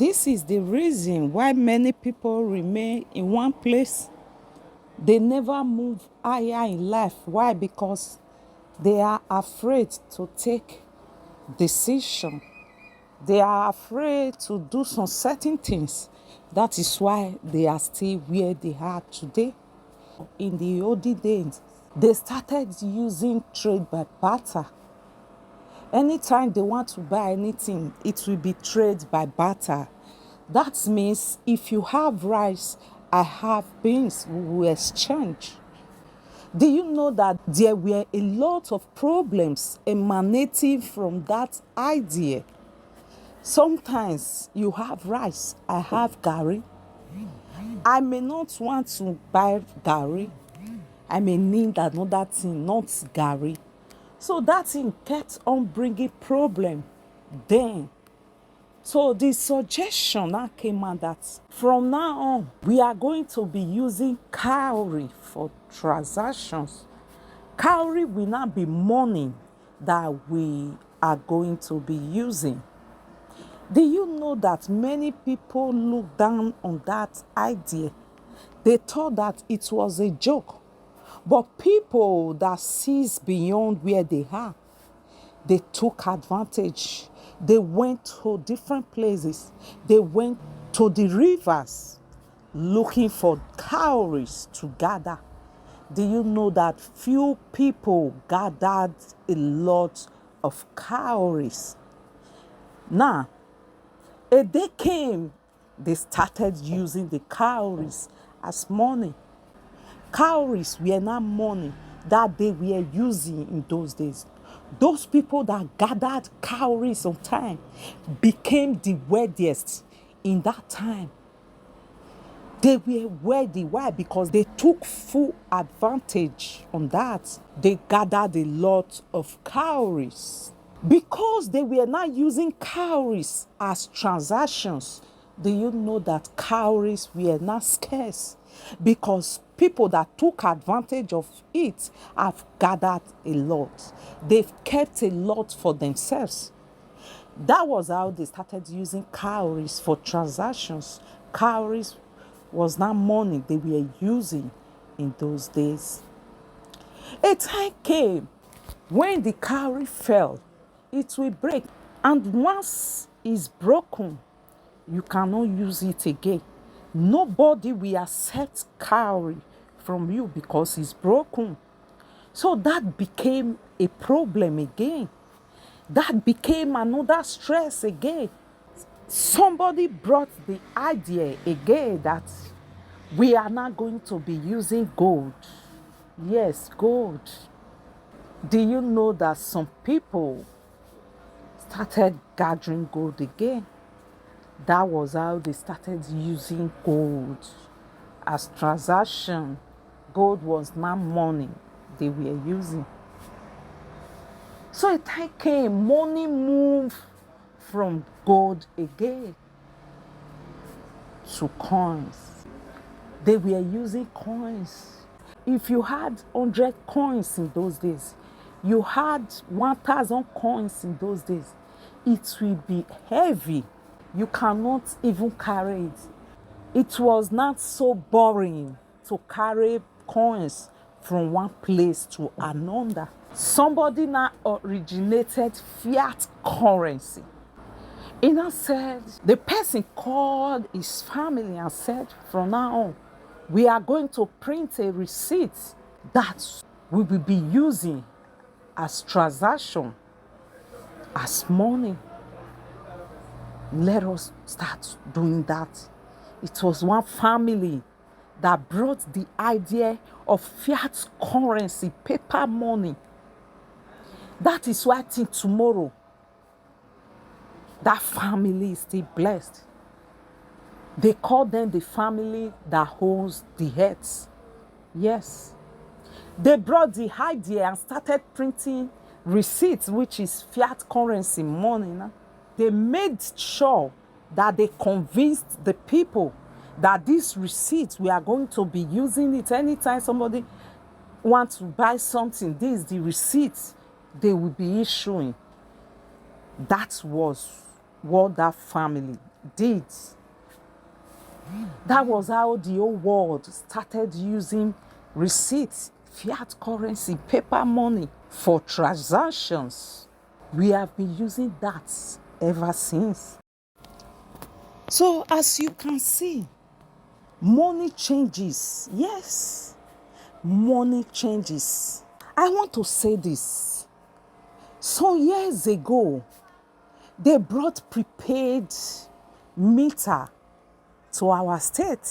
This is the reason why many people remain in one place. They never move higher in life. Why? Because they are afraid to take decision. They are afraid to do some certain things. That is why they are still where they are today. In the olden days, they started using trade by barter. Anytime they want to buy anything, it will be trade by barter. That means if you have rice, I have beans, we will exchange. Do you know that there were a lot of problems emanating from that idea? Sometimes you have rice, I have gari. I may not want to buy gari. I may need another thing, not gari. So that thing kept on bringing problem then. So the suggestion now came out that from now on, we are going to be using cowrie for transactions. Cowrie will not be money that we are going to be using. Do you know that many people look down on that idea? They thought that it was a joke. But people that sees beyond where they are, they took advantage. They went to different places. They went to the rivers looking for cowries to gather. Do you know that few people gathered a lot of cowries? Now, a day came, they started using the cowries as money. Cowries were not money that they were using in those days. Those people that gathered cowries on time became the wealthiest in that time. They were wealthy. Why? Because they took full advantage on that. They gathered a lot of cowries. Because they were not using cowries as transactions, do you know that cowries were not scarce? Because people that took advantage of it have gathered a lot. They've kept a lot for themselves. That was how they started using cowries for transactions. Cowries was not money they were using in those days. A time came when the cowrie fell, it will break. And once it's broken, you cannot use it again. Nobody will accept cowrie from you because it's broken. So that became a problem again. That became another stress again. Somebody brought the idea again that we are not going to be using gold. Yes, gold. Do you know that some people started gathering gold again? That was how they started using gold as transaction. Gold was not money they were using. So a time came, money moved from gold again to coins. They were using coins. If you had 100 coins in those days, you had 1,000 coins in those days, it will be heavy. You cannot even carry it. It was not so boring to carry coins from one place to another. Somebody now originated fiat currency. He now said, the person called his family and said, from now on, we are going to print a receipt that we will be using as transaction, as money. Let us start doing that. It was one family that brought the idea of fiat currency, paper money. That is why I think tomorrow, that family is still blessed. They call them the family that holds the earth. Yes. They brought the idea and started printing receipts, which is fiat currency money. Now. They made sure that they convinced the people that this receipt, we are going to be using it anytime somebody wants to buy something. This is the receipt they will be issuing. That was what that family did. That was how the whole world started using receipts, fiat currency, paper money for transactions. We have been using that ever since. So as you can see, money changes. Yes, money changes. I want to say this. Some years ago, they brought prepaid meter to our state.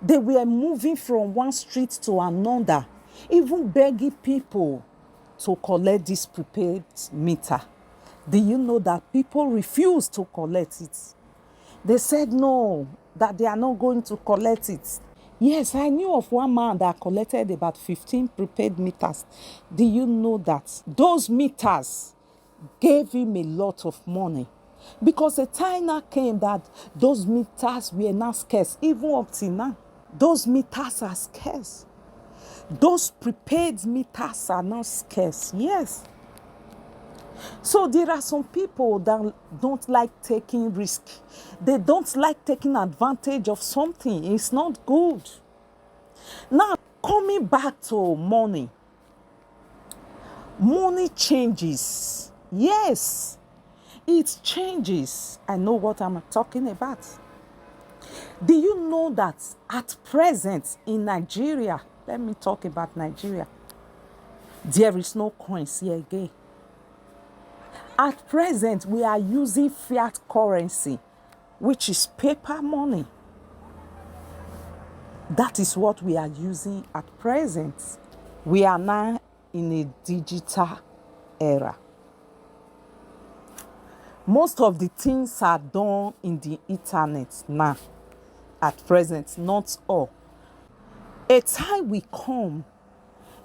They were moving from one street to another, even begging people to collect this prepaid meter. Do you know that people refused to collect it? They said no, that they are not going to collect it. Yes, I knew of one man that collected about 15 prepaid meters. Do you know that those meters gave him a lot of money? Because a time now came that those meters were not scarce, even up till now. Those meters are scarce. Those prepaid meters are not scarce. Yes. So there are some people that don't like taking risk. They don't like taking advantage of something. It's not good. Now, coming back to money. Money changes. Yes, it changes. I know what I'm talking about. Do you know that at present in Nigeria, let me talk about Nigeria, there is no coins here again. At present, we are using fiat currency, which is paper money. That is what we are using at present. We are now in a digital era. Most of the things are done in the internet now. At present, not all. A time will come,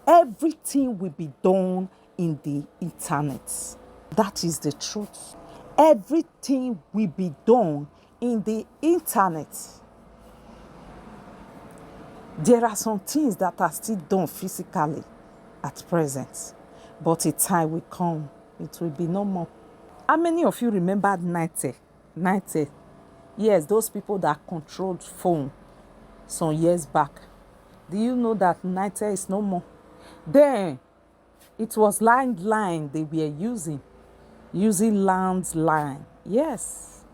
everything will be done in the internet. That is the truth. Everything will be done in the internet. There are some things that are still done physically at present, but a time will come, it will be no more. How many of you remember Nitel? Nitel. Yes, those people that controlled phone some years back. Do you know that Nitel is no more? Then it was landline they were using landline. Yes.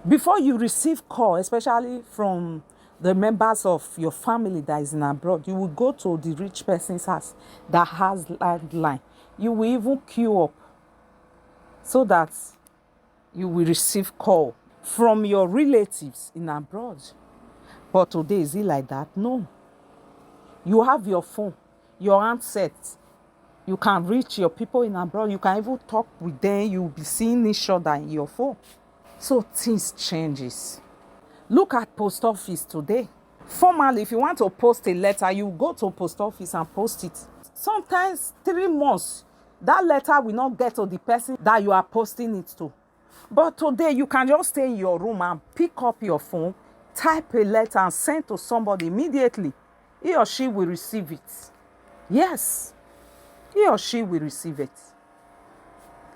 Before you receive call, especially from the members of your family that is in abroad, you will go to the rich person's house that has landline. You will even queue up so that you will receive call from your relatives in abroad. But today, is it like that? No. You have your phone, your handset. You can reach your people in abroad. You can even talk with them. You'll be seeing each other in your phone. So things changes. Look at post office today. Formally, if you want to post a letter, you go to post office and post it. Sometimes 3 months, that letter will not get to the person that you are posting it to. But today, you can just stay in your room and pick up your phone, type a letter and send to somebody immediately. He or she will receive it. Yes, he or she will receive it.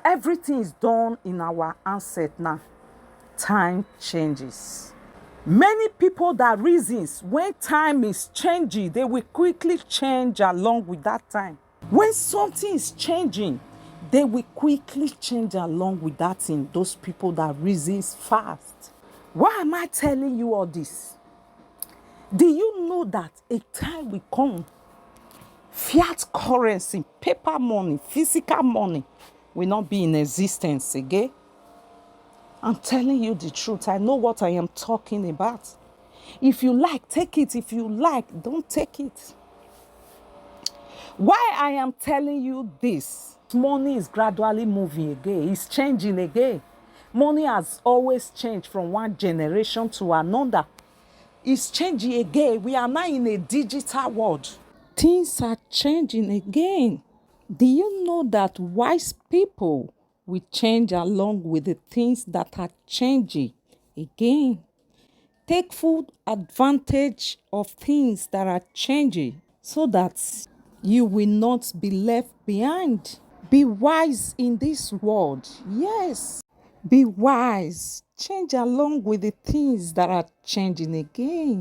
Everything is done in our handset now. Time changes. Many people that reasons when time is changing, they will quickly change along with that time. When something is changing, they will quickly change along with that thing. Those people that reasons fast. Why am I telling you all this? Do you know that a time will come, fiat currency, paper money, physical money will not be in existence again? I'm telling you the truth. I know what I am talking about. If you like, take it. If you like, don't take it. Why I am telling you this? Money is gradually moving again. It's changing again. Money has always changed from one generation to another. It's changing again. We are now in a digital world. Things are changing again. Do you know that wise people will change along with the things that are changing again? Take full advantage of things that are changing so that you will not be left behind. Be wise in this world. Yes. Be wise. change along with the things that are changing again.